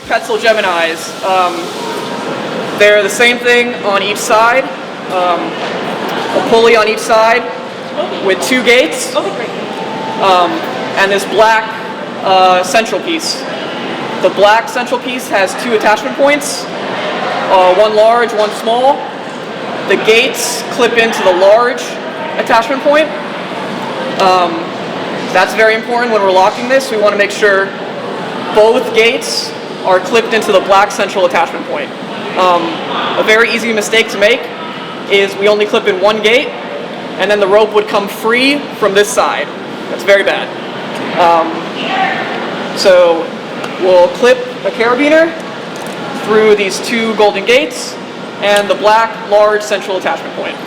Petzl Geminis. They're the same thing on each side. A pulley on each side with 2 gates. And this black central piece. The black central piece has 2 attachment points, one large, one small. The gates clip into the large attachment point. That's very important when we're locking this. We want to make sure both gates are clipped into the black central attachment point. A very easy mistake to make is we only clip in one gate, and then the rope would come free from this side. That's very bad. So we'll clip a carabiner through these 2 golden gates and the black large central attachment point.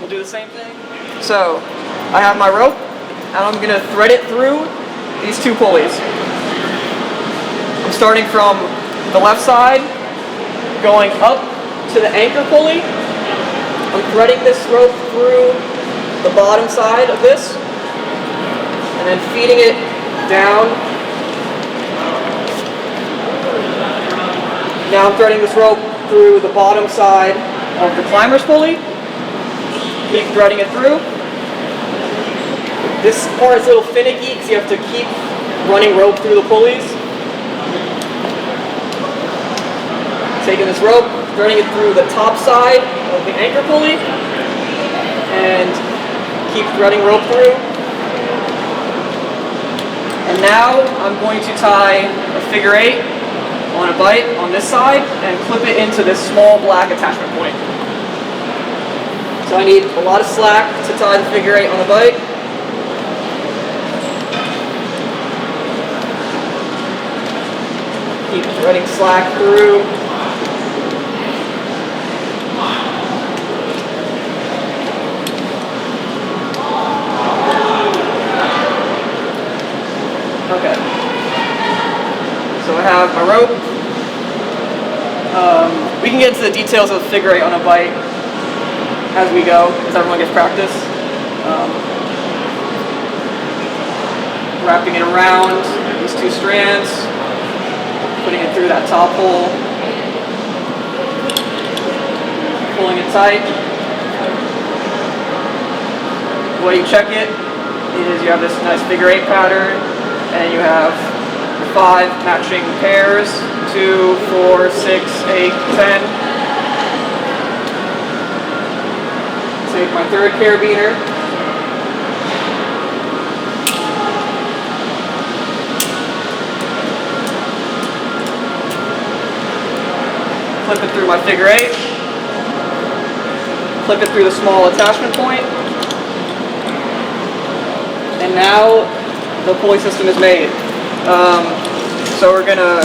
We'll do the same thing. So I have my rope, and I'm going to thread it through these 2 pulleys. I'm starting from the left side, going up to the anchor pulley. I'm threading this rope through the bottom side of this, and then feeding it down. Now I'm threading this rope through the bottom side of the climber's pulley. Keep threading it through. This part is a little finicky because you have to keep running rope through the pulleys. Taking this rope, threading it through the top side of the anchor pulley, and keep threading rope through. And now I'm going to tie a figure 8 on a bight on this side and clip it into this small black attachment point. So I need a lot of slack to tie the figure 8 on the bight. Keep threading slack through. Okay. So I have my rope. We can get into the details of the figure 8 on a bight as we go, as everyone gets practice. Wrapping it around these 2 strands, putting it through that top hole, pulling it tight. The way you check it is you have this nice figure 8 pattern, and you have 5 matching pairs, 2, 4, 6, 8, 10. Take my 3rd carabiner. Clip it through my figure 8. Clip it through the small attachment point. And now the pulley system is made. So we're going to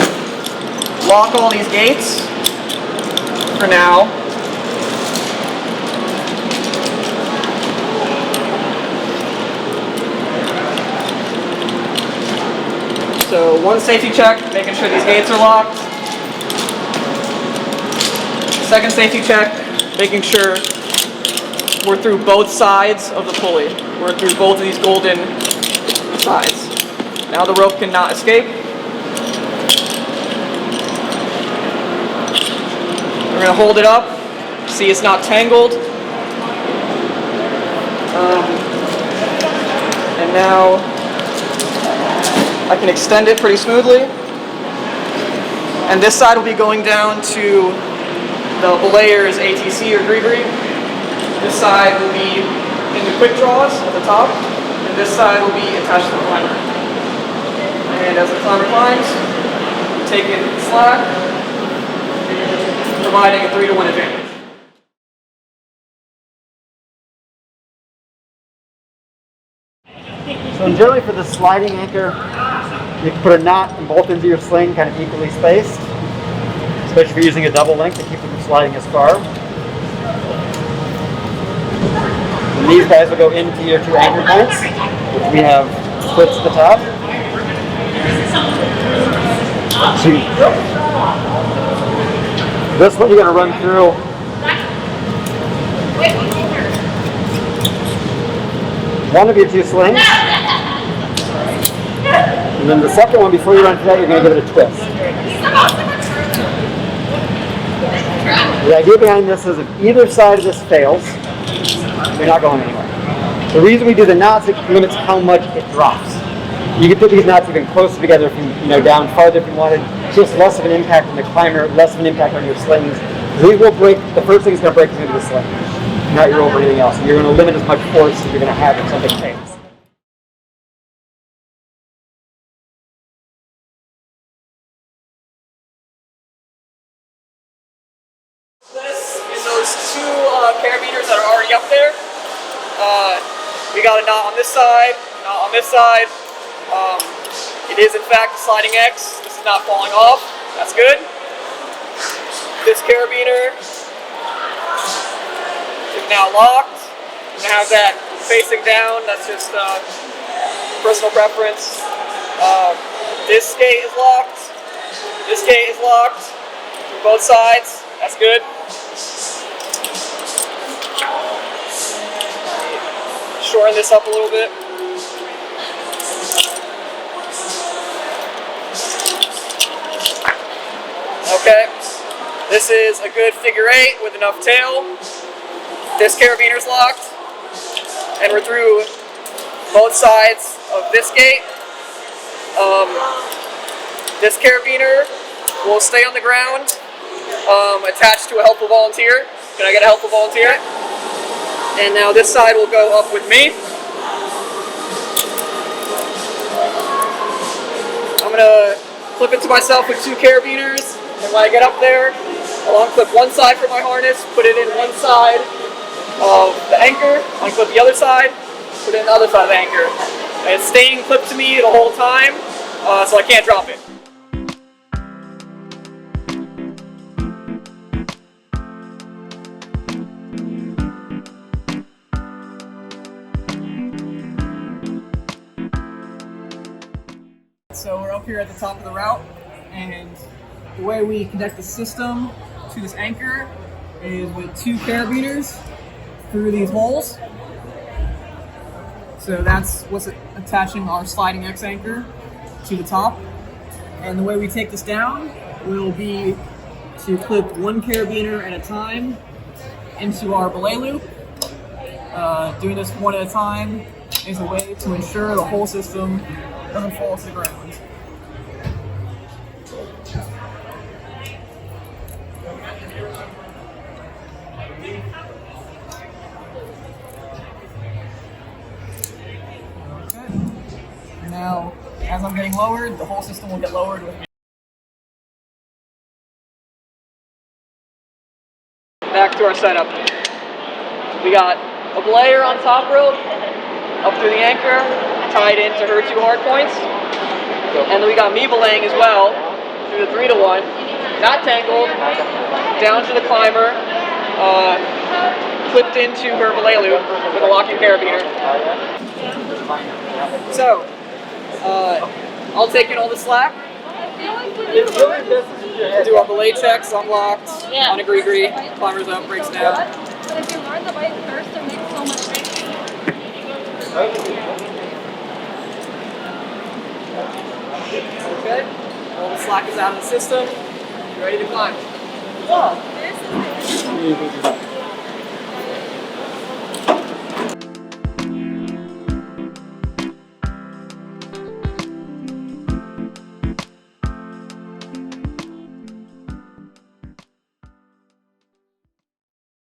lock all these gates for now. So 1 safety check, making sure these gates are locked. 2nd safety check, making sure we're through both sides of the pulley. We're through both of these golden sides. Now the rope cannot escape. We're going to hold it up. See, it's not tangled. And now I can extend it pretty smoothly. And this side will be going down to the belayer's ATC or gree-gree. This side will be in the quick draws at the top, and this side will be attached to the climber. And as the climber climbs, you take in the slack, providing a 3-to-1 advantage. So generally for the sliding anchor, you can put a knot and bolt into your sling kind of equally spaced, especially if you're using a double link to keep it from sliding as far. And these guys will go into your 2 anchor points, which we have splits at the top. So this one you're going to run through one of your 2 slings. And then the second one, before you run to that, you're going to give it a twist. The idea behind this is if either side of this fails, you're not going anywhere. The reason we do the knots, it limits how much it drops. You can put these knots even closer together if you down farther if you wanted. It's just less of an impact on the climber, less of an impact on your slings. These will break. The first thing is going to break is going to be the sling, not your rope or anything else. And you're going to limit as much force as you're going to have if something fails. This is those two carabiners that are already up there. We got a knot on this side, knot on this side. It is in fact a sliding X. This is not falling off. That's good. This carabiner is now locked. I'm gonna have that facing down. That's just personal preference. This skate is locked. This skate is locked from both sides. That's good. Shorten this up a little bit. Okay, this is a good figure 8 with enough tail. This carabiner's locked, and we're through both sides of this gate. This carabiner will stay on the ground, attached to a helpful volunteer. Can I get a helpful volunteer? And now this side will go up with me. I'm gonna clip it to myself with 2 carabiners. And when I get up there, I'll unclip one side from my harness, put it in one side of the anchor, unclip the other side, put it in the other side of the anchor. And it's staying clipped to me the whole time, so I can't drop it. So we're up here at the top of the route, and the way we connect the system to this anchor is with 2 carabiners through these holes. So that's what's attaching our sliding X anchor to the top. And the way we take this down will be to clip 1 carabiner at a time into our belay loop. Doing this one at a time is a way to ensure the whole system doesn't fall to the ground. Now, as I'm getting lowered, the whole system will get lowered with me. Back to our setup. We got a belayer on top rope, up through the anchor, tied into her 2 hard points. And then we got me belaying as well, through the 3-to-1, not tangled, down to the climber, clipped into her belay loop with a locking carabiner. So, I'll take in all the slack. Do our belay checks, unlocked, on a gree-gree, climbers up, breaks down. But if you learn the bite first, it makes so much sense. Okay, all the slack is out of the system, ready to climb. This is